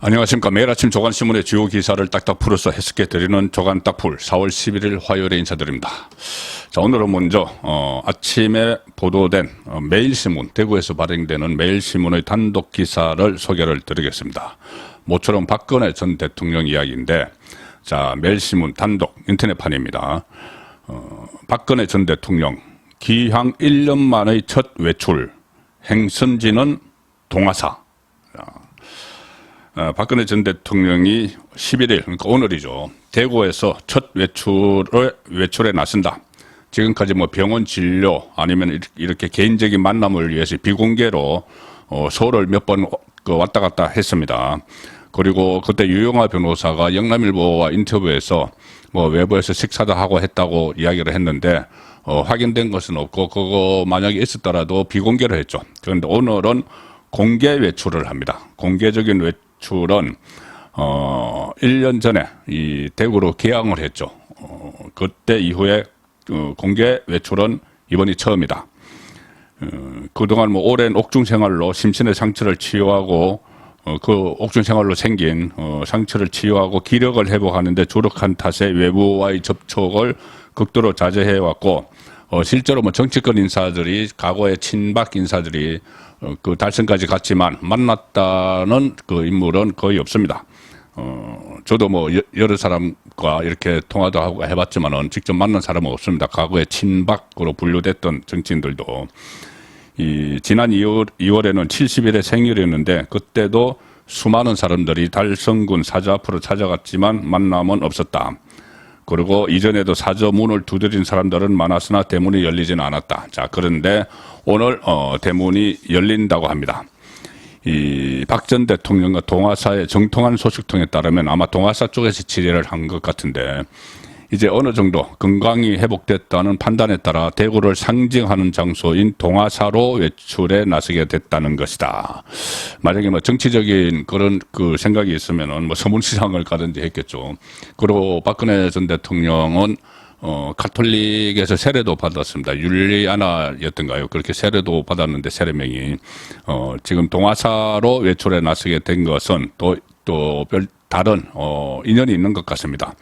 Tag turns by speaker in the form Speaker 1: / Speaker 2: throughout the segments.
Speaker 1: 안녕하십니까. 매일 아침 조간신문의 주요 기사를 딱딱 풀어서 해석해 드리는 조간 딱풀 4월 11일 화요일에 인사드립니다. 자, 오늘은 먼저 아침에 보도된 매일신문, 대구에서 발행되는 매일신문의 단독 기사를 소개를 드리겠습니다. 모처럼 박근혜 전 대통령 이야기인데, 자, 매일신문 단독 인터넷판입니다. 박근혜 전 대통령 기항 1년 만의 첫 외출, 행선지는 동아사. 박근혜 전 대통령이 11일, 그러니까 오늘이죠, 대구에서 첫 외출에 나선다. 지금까지 뭐 병원 진료 아니면 이렇게 개인적인 만남을 위해서 비공개로 서울을 몇 번 왔다 갔다 했습니다. 그리고 그때 유영하 변호사가 영남일보와 인터뷰에서 뭐 외부에서 식사도 하고 했다고 이야기를 했는데 확인된 것은 없고, 그거 만약에 있었더라도 비공개로 했죠. 그런데 오늘은 공개 외출을 합니다. 공개적인 외출은 1년 전에 이 대구로 개항을 했죠. 그때 이후에 공개 외출은 이번이 처음이다. 그동안 뭐 오랜 옥중 생활로 심신의 상처를 치유하고 그 옥중 생활로 생긴 상처를 치유하고 기력을 회복하는데 주력한 탓에 외부와의 접촉을 극도로 자제해 왔고, 실제로 뭐 정치권 인사들이, 과거의 친박 인사들이 그 달성까지 갔지만 만났다는 그 인물은 거의 없습니다. 저도 뭐 여러 사람과 이렇게 통화도 하고 해봤지만은 직접 만난 사람은 없습니다. 과거에 친박으로 분류됐던 정치인들도. 지난 2월에는 70일의 생일이었는데 그때도 수많은 사람들이 달성군 사저 앞으로 찾아갔지만 만남은 없었다. 그리고 이전에도 사저 문을 두드린 사람들은 많았으나 대문이 열리지는 않았다. 자, 그런데 오늘 대문이 열린다고 합니다. 이 박 전 대통령과 동아사의 정통한 소식통에 따르면 아마 동아사 쪽에서 지뢰를 한 것 같은데, 이제 어느 정도 건강이 회복됐다는 판단에 따라 대구를 상징하는 장소인 동아사로 외출에 나서게 됐다는 것이다. 만약에 뭐 정치적인 그런 그 생각이 있으면은 뭐 서문시장을 가든지 했겠죠. 그리고 박근혜 전 대통령은 가톨릭에서 세례도 받았습니다. 율리아나였던가요? 그렇게 세례도 받았는데 세례명이 지금 동아사로 외출에 나서게 된 것은 또 별 다른 인연이 있는 것 같습니다.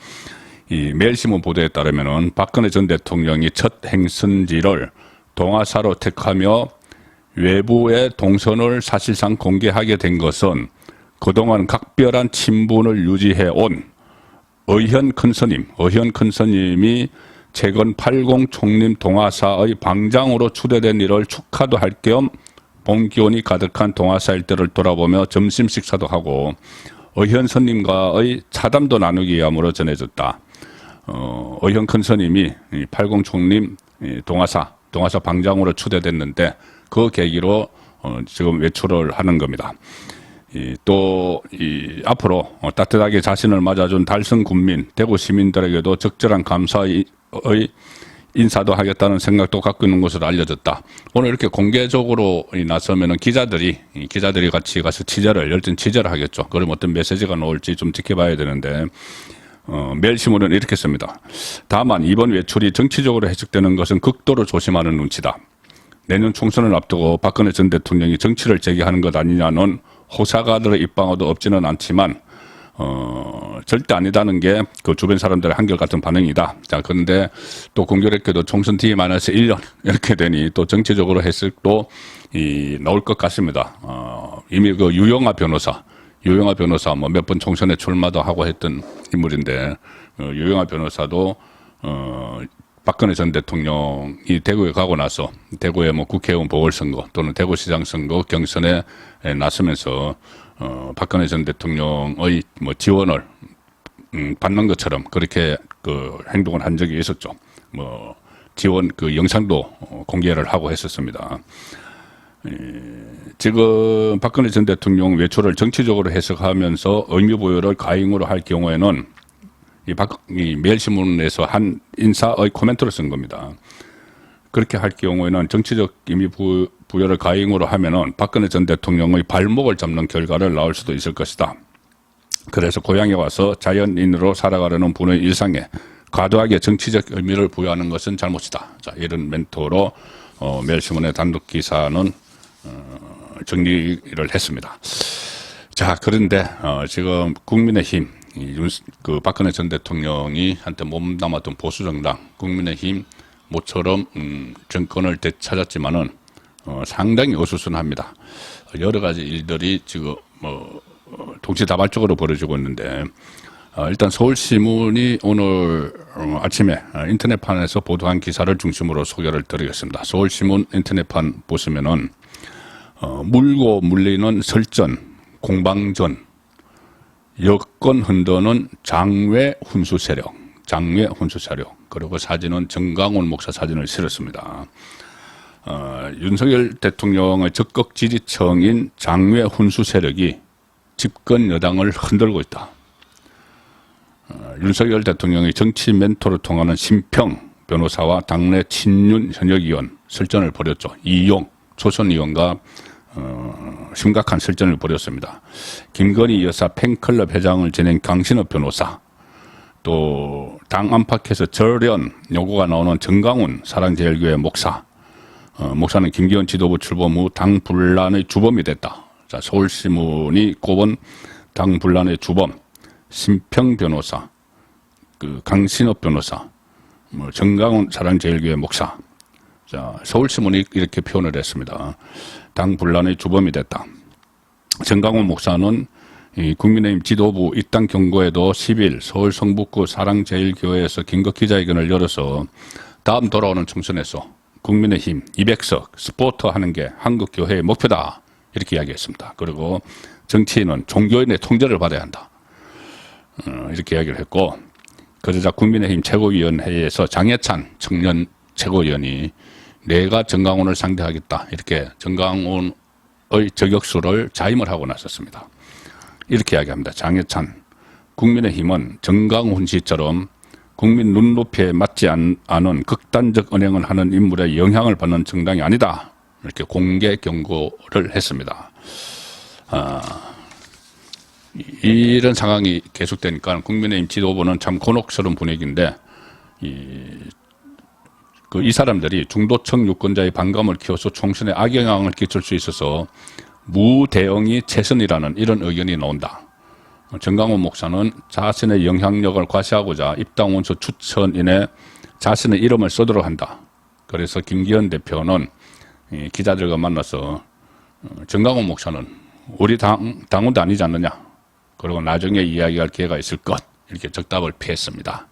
Speaker 1: 이 매일신문 보도에 따르면은 박근혜 전 대통령이 첫 행선지를 동아사로 택하며 외부의 동선을 사실상 공개하게 된 것은 그동안 각별한 친분을 유지해 온 의현 큰스님이 최근 80 총림 동아사의 방장으로 추대된 일을 축하도 할 겸 봄 기온이 가득한 동아사 일대를 돌아보며 점심 식사도 하고 의현 스님과의 차담도 나누기 위함으로 전해졌다. 의현 큰스님이 80 총림 동아사 방장으로 추대됐는데 그 계기로 지금 외출을 하는 겁니다. 앞으로 따뜻하게 자신을 맞아준 달성 군민, 대구 시민들에게도 적절한 감사의 인사도 하겠다는 생각도 갖고 있는 것으로 알려졌다. 오늘 이렇게 공개적으로 나서면은 기자들이 같이 가서 열띤 취재를 하겠죠. 그럼 어떤 메시지가 나올지 좀 지켜봐야 되는데, 매일신문은 이렇게 씁니다. 다만 이번 외출이 정치적으로 해석되는 것은 극도로 조심하는 눈치다. 내년 총선을 앞두고 박근혜 전 대통령이 정치를 재개하는 것 아니냐는 호사가들의 입방어도 없지는 않지만 절대 아니다는 게 그 주변 사람들의 한결같은 반응이다. 자, 그런데 또 공교롭게도 총선 T-1년 이렇게 되니 또 정치적으로 해석도 나올 것 같습니다. 이미 그 유영하 변호사 뭐 몇 번 총선에 출마도 하고 했던 인물인데, 유영하 변호사도 박근혜 전 대통령이 대구에 가고 나서 대구의 뭐 국회의원 보궐선거 또는 대구시장 선거 경선에 나서면서 박근혜 전 대통령의 뭐 지원을 받는 것처럼 그렇게 그 행동을 한 적이 있었죠. 뭐 지원 그 영상도 공개를 하고 했었습니다. 지금 박근혜 전 대통령 외출을 정치적으로 해석하면서 의미부여를 과잉으로 할 경우에는 이 매일신문에서 한 인사의 코멘트를 쓴 겁니다. 그렇게 할 경우에는 정치적 의미부여를 과잉으로 하면은 박근혜 전 대통령의 발목을 잡는 결과를 낳을 수도 있을 것이다. 그래서 고향에 와서 자연인으로 살아가려는 분의 일상에 과도하게 정치적 의미를 부여하는 것은 잘못이다. 자, 이런 멘토로 매일신문의 단독 기사는 정리를 했습니다. 자, 그런데 지금 국민의힘 그 박근혜 전 대통령이 한테 몸담았던 보수 정당 국민의힘 모처럼 정권을 되찾았지만은 상당히 어수선합니다. 여러 가지 일들이 지금 동시다발적으로 벌어지고 있는데 일단 서울신문이 오늘 아침에 인터넷판에서 보도한 기사를 중심으로 소개를 드리겠습니다. 서울신문 인터넷판 보시면은 물고 물리는 설전, 공방전, 여권 흔드는 장외 훈수 세력, 그리고 사진은 정강훈 목사 사진을 실었습니다. 윤석열 대통령의 적극 지지층인 장외 훈수 세력이 집권 여당을 흔들고 있다. 윤석열 대통령의 정치 멘토를 통하는 심평 변호사와 당내 친윤 현역 의원 설전을 벌였죠. 이용 조선 의원과 심각한 설전을 벌였습니다. 김건희 여사 팬클럽 회장을 지낸 강신업 변호사, 또 당 안팎에서 절연 요구가 나오는 정강훈 사랑제일교회 목사, 목사는 김기현 지도부 출범 후 당 분란의 주범이 됐다. 자, 서울신문이 꼽은 당 분란의 주범 심평 변호사, 그 강신업 변호사, 정강훈 사랑제일교회 목사. 자, 서울신문이 이렇게 표현을 했습니다. 당 분란의 주범이 됐다. 정강훈 목사는 이 국민의힘 지도부 입당 경고에도 10일 서울 성북구 사랑제일교회에서 긴급 기자회견을 열어서 다음 돌아오는 총선에서 국민의힘 200석 스포터 하는 게 한국 교회의 목표다, 이렇게 이야기했습니다. 그리고 정치인은 종교인의 통제를 받아야 한다, 이렇게 이야기를 했고, 그러자 국민의힘 최고위원회에서 장해찬 청년 최고위원이 내가 정강훈을 상대하겠다, 이렇게 정강훈의 저격수를 자임을 하고 나섰습니다. 이렇게 이야기합니다. 장해찬, 국민의힘은 정강훈 씨처럼 국민 눈높이에 맞지 않은 극단적 언행을 하는 인물의 영향을 받는 정당이 아니다, 이렇게 공개 경고를 했습니다. 이런 상황이 계속되니까 국민의힘 지도부는 참 곤혹스러운 분위기인데, 이 사람들이 중도층 유권자의 반감을 키워서 총선에 악영향을 끼칠 수 있어서 무대응이 최선이라는 이런 의견이 나온다. 정강훈 목사는 자신의 영향력을 과시하고자 입당 원수 추천인에 자신의 이름을 쓰도록 한다. 그래서 김기현 대표는 기자들과 만나서 정강훈 목사는 우리 당원도 아니지 않느냐, 그리고 나중에 이야기할 기회가 있을 것, 이렇게 적답을 피했습니다.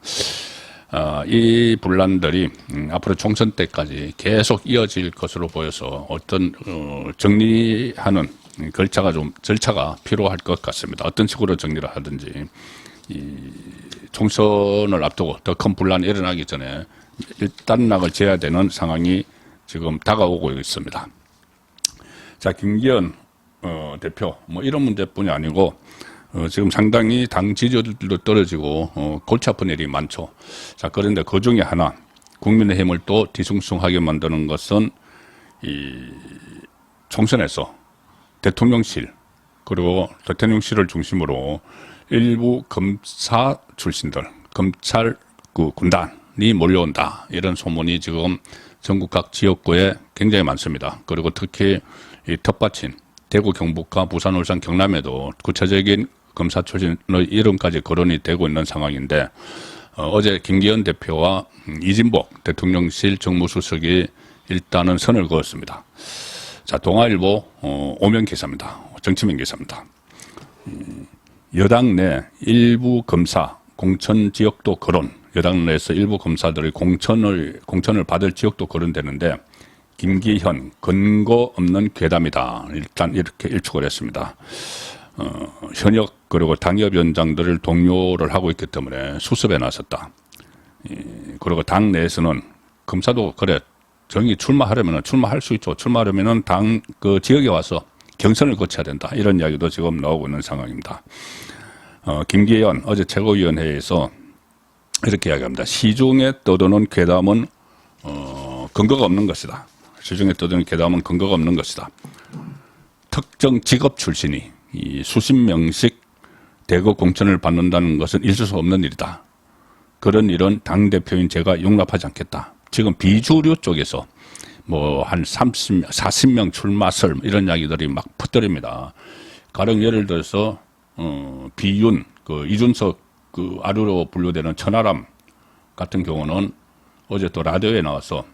Speaker 1: 이 분란들이 앞으로 총선 때까지 계속 이어질 것으로 보여서 어떤 정리하는 절차가 필요할 것 같습니다. 어떤 식으로 정리를 하든지 이 총선을 앞두고 더 큰 분란이 일어나기 전에 일단락을 지어야 되는 상황이 지금 다가오고 있습니다. 자, 김기현 대표 이런 문제뿐이 아니고 지금 상당히 당 지지율도 떨어지고 골치 아픈 일이 많죠. 자, 그런데 그 중에 하나, 국민의힘을 또 뒤숭숭하게 만드는 것은 이 총선에서 대통령실, 그리고 대통령실을 중심으로 일부 검사 출신들, 검찰 군단이 몰려온다, 이런 소문이 지금 전국 각 지역구에 굉장히 많습니다. 그리고 특히 이 텃밭인 대구, 경북과 부산, 울산, 경남에도 구체적인 검사 출신의 이름까지 거론이 되고 있는 상황인데, 어제 김기현 대표와 이진복 대통령실 정무수석이 일단은 선을 그었습니다. 자, 동아일보 오면 기사입니다. 정치면 기사입니다. 여당 내 일부 검사 공천 지역도 거론, 여당 내에서 일부 검사들의 공천을 받을 지역도 거론되는데, 김기현 근거 없는 괴담이다, 일단 이렇게 일축을 했습니다. 현역 그리고 당협위원장들을 동료를 하고 있기 때문에 수습에 나섰다. 그리고 당 내에서는 검사도 그래, 정의 출마하려면 출마할 수 있죠. 출마하려면 당 그 지역에 와서 경선을 거쳐야 된다, 이런 이야기도 지금 나오고 있는 상황입니다. 김기현 어제 최고위원회에서 이렇게 이야기합니다. 시중에 떠도는 괴담은 근거가 없는 것이다. 시중에 떠도는 괴담은 근거가 없는 것이다. 특정 직업 출신이 이 수십 명씩 대거 공천을 받는다는 것은 있을 수 없는 일이다. 그런 일은 당대표인 제가 용납하지 않겠다. 지금 비주류 쪽에서 한 40명 출마설 이런 이야기들이 막 퍼뜨립니다. 가령 예를 들어서 비윤, 이준석 아류로 분류되는 천하람 같은 경우는 어제 또 라디오에 나와서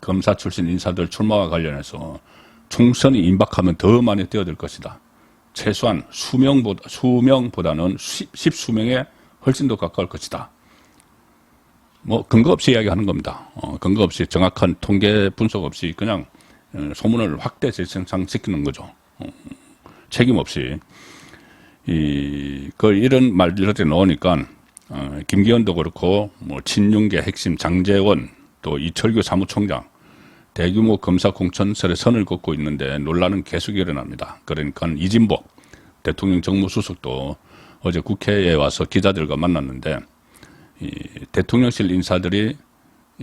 Speaker 1: 검사 출신 인사들 출마와 관련해서 총선이 임박하면 더 많이 뛰어들 것이다. 최소한 수명보다는 십수명에 훨씬 더 가까울 것이다. 뭐 근거 없이 이야기하는 겁니다. 근거 없이 정확한 통계 분석 없이 그냥 소문을 확대 재생산시키는 거죠. 책임 없이 이런 말들이 나오니까 김기현도 그렇고 뭐 친윤계 핵심 장제원 또 이철규 사무총장 대규모 검사 공천설에 선을 긋고 있는데 논란은 계속 일어납니다. 그러니까 이진복 대통령 정무수석도 어제 국회에 와서 기자들과 만났는데 대통령실 인사들이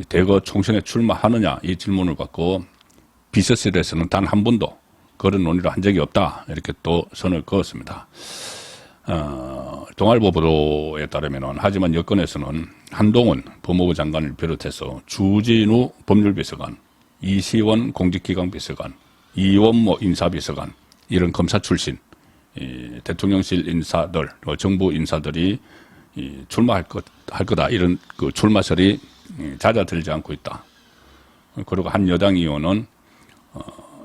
Speaker 1: 대거 총선에 출마하느냐 이 질문을 받고 비서실에서는 단 한 번도 그런 논의를 한 적이 없다 이렇게 또 선을 그었습니다. 동아일보 보도에 따르면 하지만 여권에서는 한동훈 법무부 장관을 비롯해서 주진우 법률비서관, 이시원 공직기강비서관, 이원모 인사비서관 이런 검사 출신 대통령실 인사들, 정부 인사들이 출마할 거다 이런 출마설이 잦아들지 않고 있다. 그리고 한 여당 의원은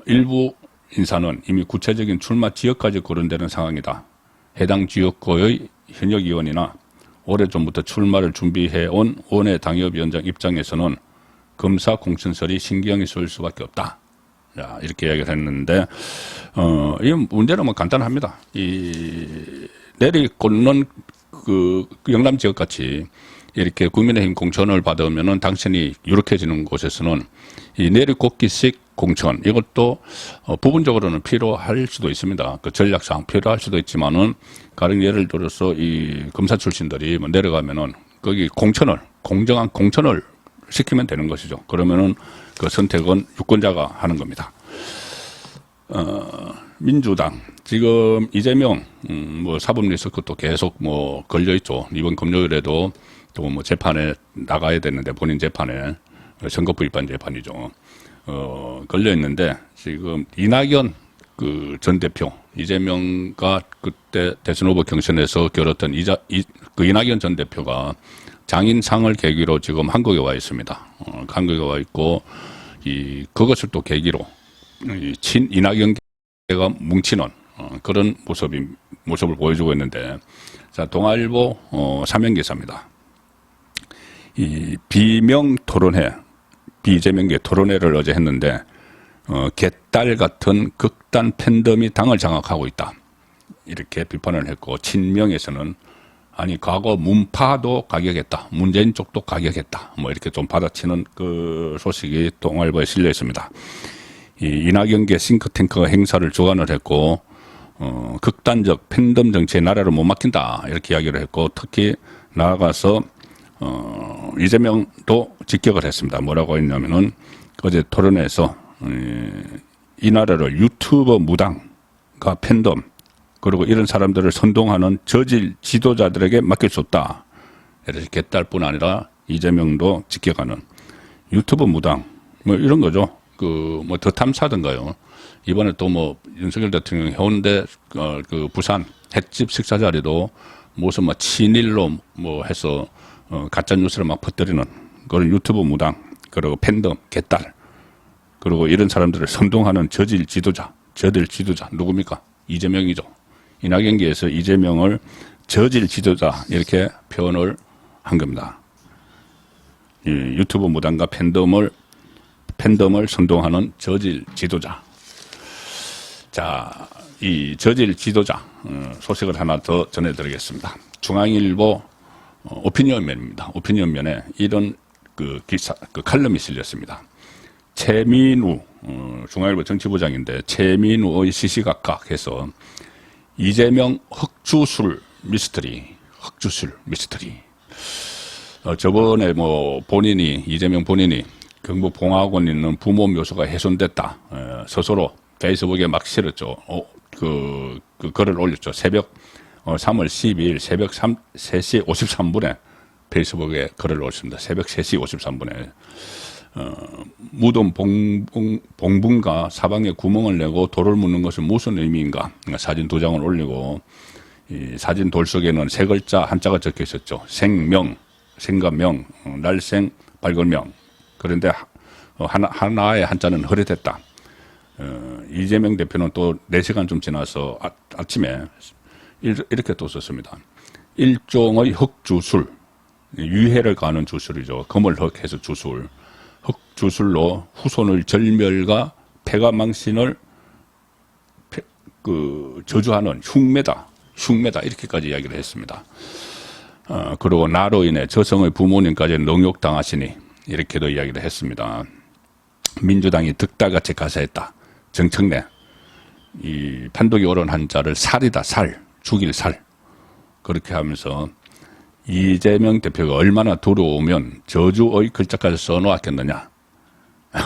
Speaker 1: 일부 인사는 이미 구체적인 출마 지역까지 거론되는 상황이다. 해당 지역구의 현역 의원이나 오래전부터 출마를 준비해온 원외 당협위원장 입장에서는 검사 공천설이 신경이 쏠 수밖에 없다. 자, 이렇게 이야기를 했는데, 이 문제는 뭐 간단합니다. 내리꽂는 영남 지역 같이 이렇게 국민의힘 공천을 받으면은 당선이 유력해지는 곳에서는 이 내리꽂기식 공천 이것도 부분적으로는 필요할 수도 있습니다. 그 전략상 필요할 수도 있지만은 가령 예를 들어서 이 검사 출신들이 뭐 내려가면은 거기 공정한 공천을 시키면 되는 것이죠. 그러면은 그 선택은 유권자가 하는 겁니다. 민주당 지금 이재명 뭐 사법 리스크도 계속 뭐 걸려 있죠. 이번 금요일에도 또 뭐 재판에 나가야 되는데 본인 재판에 선거법 위반 재판이죠. 걸려 있는데 지금 이낙연 전 대표 이재명과 그때 대선 후보 경선에서 겨뤘던 이낙연 전 대표가 장인상을 계기로 지금 한국에 와 있습니다. 한국에 와 있고 그것을 또 계기로 친 이낙연계가 뭉치는 그런 모습을 보여주고 있는데 자 동아일보 사면 기사입니다. 이 비명 토론회 비이재명계 토론회를 어제 했는데 개딸 같은 극단 팬덤이 당을 장악하고 있다. 이렇게 비판을 했고 친명에서는 아니 과거 문파도 가격했다. 문재인 쪽도 가격했다. 뭐 이렇게 좀 받아치는 그 소식이 동아일보에 실려 있습니다. 이낙연계 싱크탱크가 행사를 주관을 했고 극단적 팬덤 정치에 나라를 못 맡긴다. 이렇게 이야기를 했고 특히 나아가서 이재명도 직격을 했습니다. 뭐라고 했냐면은 어제 토론회에서 이 나라를 유튜버 무당과 팬덤 그리고 이런 사람들을 선동하는 저질 지도자들에게 맡길 수 없다. 이렇게 개딸뿐 아니라 이재명도 직격하는 유튜버 무당 뭐 이런 거죠. 뭐 더 탐사든가요. 이번에 또 뭐 윤석열 대통령 해운대 부산 횟집 식사 자리도 무슨 뭐 친일로 뭐 해서 가짜 뉴스를 막 퍼뜨리는 그런 유튜브 무당 그리고 팬덤 개딸 그리고 이런 사람들을 선동하는 저질 지도자 누굽니까? 이재명이죠. 이낙연계에서 이재명을 저질 지도자 이렇게 표현을 한 겁니다. 이 유튜브 무당과 팬덤을 선동하는 저질 지도자. 자, 이 저질 지도자 소식을 하나 더 전해드리겠습니다. 중앙일보 오피니언면입니다. 오피니언면에 이런 기사, 칼럼이 실렸습니다. 최민우 중앙일보 정치부장인데 최민우의 시시각각해서 이재명 흑주술 미스터리. 저번에 뭐 이재명 본인이 경북 봉화군에 있는 부모 묘소가 훼손됐다. 스스로 페이스북에 막 실었죠. 그 글을 올렸죠. 3월 12일 새벽 3시 53분에 페이스북에 글을 올렸습니다. 새벽 3시 53분에. 무덤 봉분과 사방에 구멍을 내고 돌을 묻는 것은 무슨 의미인가? 그러니까 사진 2장을 올리고 이 사진 돌 속에는 세 글자 한자가 적혀 있었죠. 생명, 생가명, 날생, 발걸명. 그런데 하나의 한자는 흐릿했다. 이재명 대표는 또 4시간 좀 지나서 아침에 이렇게 또 썼습니다. 일종의 흑주술, 유해를 가하는 주술이죠. 금을 흑해서 주술. 흑주술로 후손을 절멸과 폐가망신을 저주하는 흉매다 이렇게까지 이야기를 했습니다. 그리고 나로 인해 저성의 부모님까지 능욕당하시니 이렇게도 이야기를 했습니다. 민주당이 득달같이 가세했다. 정청래 이 판독이 옳은 한자를 살이다 죽일 살 그렇게 하면서 이재명 대표가 얼마나 두려우면 저주의 글자까지 써놓았겠느냐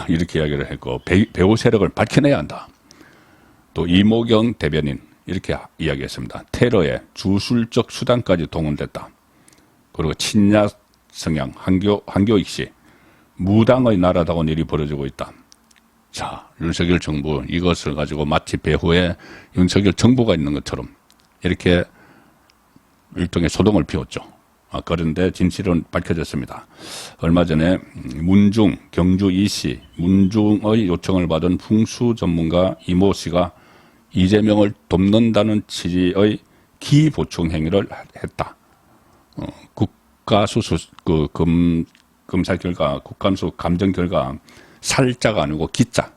Speaker 1: 이렇게 이야기를 했고 배후 세력을 밝혀내야 한다. 또 이모경 대변인 이렇게 이야기했습니다. 테러에 주술적 수단까지 동원됐다. 그리고 친야 성향 한교익 씨 무당의 나라다운 일이 벌어지고 있다. 자, 윤석열 정부 이것을 가지고 마치 배후에 윤석열 정부가 있는 것처럼 이렇게 일종의 소동을 피웠죠. 그런데 진실은 밝혀졌습니다. 얼마 전에 문중, 경주 이씨, 문중의 요청을 받은 풍수 전문가 이모 씨가 이재명을 돕는다는 취지의 기보충 행위를 했다. 국가수수 검사 결과, 국감수 감정 결과 살자가 아니고 기자,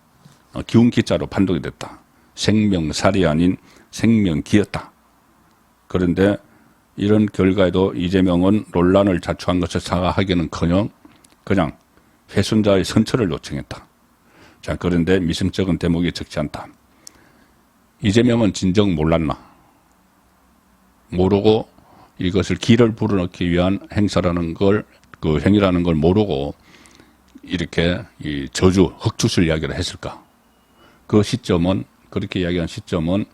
Speaker 1: 기운 기자로 판독이 됐다. 생명살이 아닌 생명기였다. 그런데 이런 결과에도 이재명은 논란을 자초한 것을 사과하기는커녕 그냥 훼손자의 선처를 요청했다. 자, 그런데 미심쩍은 대목이 적지 않다. 이재명은 진정 몰랐나? 모르고 이것을 기를 불어넣기 위한 행사라는 걸, 그 행위라는 걸 모르고 이렇게 이 저주, 흑주술 이야기를 했을까? 그 시점은, 그렇게 이야기한 시점은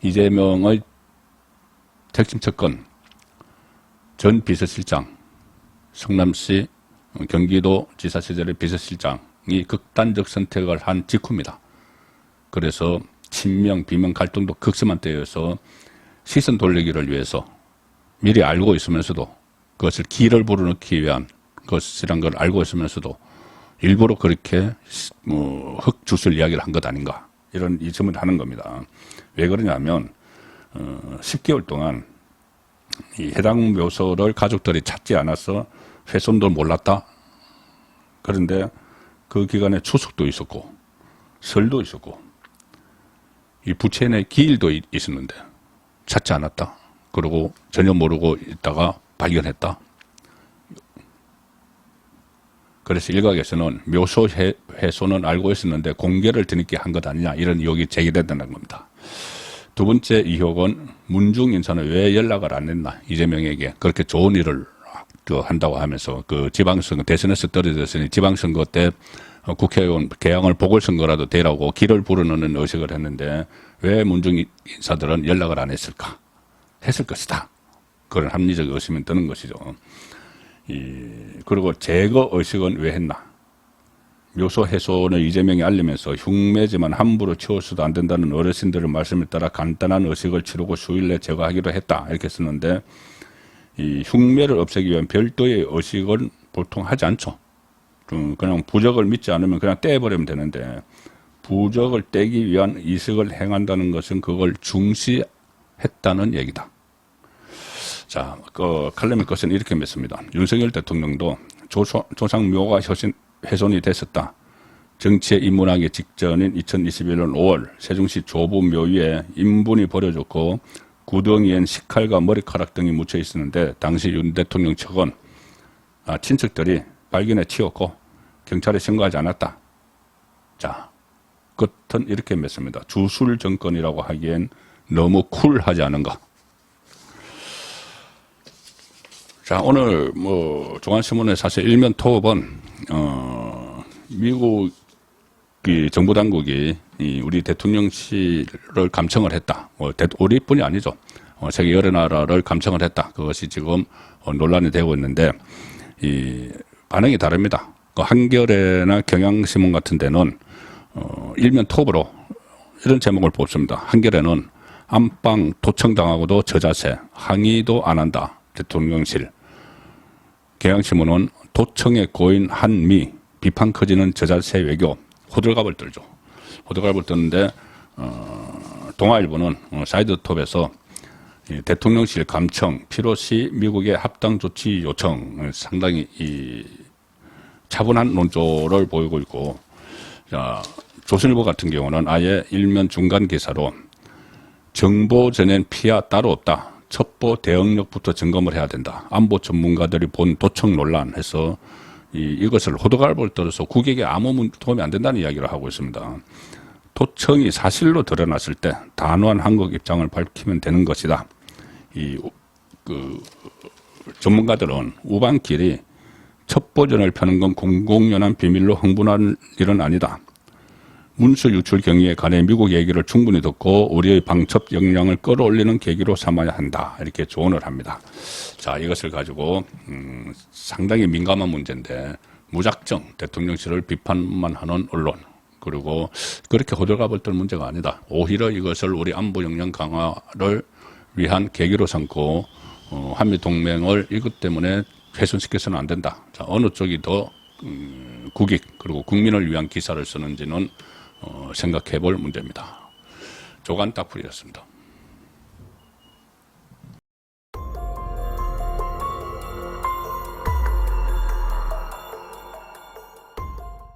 Speaker 1: 이재명의 핵심 측근 전 비서실장, 성남시 경기도 지사 시절의 비서실장이 극단적 선택을 한 직후입니다. 그래서 친명, 비명 갈등도 극심한 때여서 시선 돌리기를 위해서 미리 알고 있으면서도 그것을 기를 불어넣기 위한 것이란 걸 알고 있으면서도 일부러 그렇게 흑주술 이야기를 한 것 아닌가 이런 이점을 하는 겁니다. 왜 그러냐면 10개월 동안 이 해당 묘소를 가족들이 찾지 않아서 훼손도 몰랐다. 그런데 그 기간에 추석도 있었고 설도 있었고 이 부채 내 기일도 있었는데 찾지 않았다. 그리고 전혀 모르고 있다가 발견했다. 그래서 일각에서는 묘소 훼손은 알고 있었는데 공개를 뒤늦게 한 것 아니냐 이런 의혹이 제기된다는 겁니다. 두 번째 의혹은 문중 인사는 왜 연락을 안 했나 이재명에게 그렇게 좋은 일을 한다고 하면서 그 지방선거 대선에서 떨어졌으니 지방선거 때 국회의원 개항을 보궐선거라도 되라고 기를 불어넣는 의식을 했는데 왜 문중 인사들은 연락을 안 했을까? 했을 것이다. 그런 합리적 의심이 드는 것이죠. 그리고 제거 의식은 왜 했나? 묘소 훼손을 이재명이 알리면서 흉매지만 함부로 치워서도 안 된다는 어르신들의 말씀에 따라 간단한 의식을 치르고 수일 내 제거하기로 했다. 이렇게 썼는데 이 흉매를 없애기 위한 별도의 의식은 보통 하지 않죠. 그냥 부적을 믿지 않으면 그냥 떼버리면 되는데 부적을 떼기 위한 이식을 행한다는 것은 그걸 중시했다는 얘기다. 자, 칼럼의 것은 이렇게 맺습니다. 윤석열 대통령도 조상묘가 훼손이 됐었다. 정치에 입문하기 직전인 2021년 5월 세종시 조부묘 위에 인분이 버려졌고 구덩이엔 식칼과 머리카락 등이 묻혀 있었는데 당시 윤 대통령 측은 친척들이 발견해 치웠고 경찰에 신고하지 않았다. 자, 끝은 이렇게 맺습니다. 주술 정권이라고 하기엔 너무 쿨하지 않은가. 자, 오늘 중앙신문에 사실 일면 토업은 미국 정부 당국이 우리 대통령실을 감청을 했다. 우리뿐이 아니죠. 세계 여러 나라를 감청을 했다. 그것이 지금 논란이 되고 있는데 반응이 다릅니다. 그 한겨레나 경향신문 같은 데는 일면 톱으로 이런 제목을 뽑습니다. 한겨레는 안방 도청당하고도 저자세, 항의도 안 한다. 대통령실. 경향신문은 도청의 고인 한미, 비판 커지는 저자세 외교, 호들갑을 떨죠. 호들갑을 떠는데 동아일보는 사이드톱에서 대통령실 감청, 필요시 미국의 합당 조치 요청, 상당히 차분한 논조를 보이고 있고, 자, 조선일보 같은 경우는 아예 일면 중간 기사로 정보 전엔 피하 따로 없다. 첩보 대응력부터 점검을 해야 된다. 안보 전문가들이 본 도청 논란 해서 이것을 호들갑을 떨어서 국익에 아무 도움이 안 된다는 이야기를 하고 있습니다. 도청이 사실로 드러났을 때 단호한 한국 입장을 밝히면 되는 것이다. 전문가들은 우방길이 첩보전을 펴는 건 공공연한 비밀로 흥분할 일은 아니다. 문서 유출 경위에 관해 미국 얘기를 충분히 듣고 우리의 방첩 역량을 끌어올리는 계기로 삼아야 한다. 이렇게 조언을 합니다. 자, 이것을 가지고 상당히 민감한 문제인데 무작정 대통령실을 비판만 하는 언론, 그리고 그렇게 호들갑을 떨 문제가 아니다. 오히려 이것을 우리 안보 역량 강화를 위한 계기로 삼고 한미동맹을 이것 때문에 훼손시켜서는 안 된다. 자, 어느 쪽이 더 국익 그리고 국민을 위한 기사를 쓰는지는 생각해 볼 문제입니다. 조간 따풀이였습니다.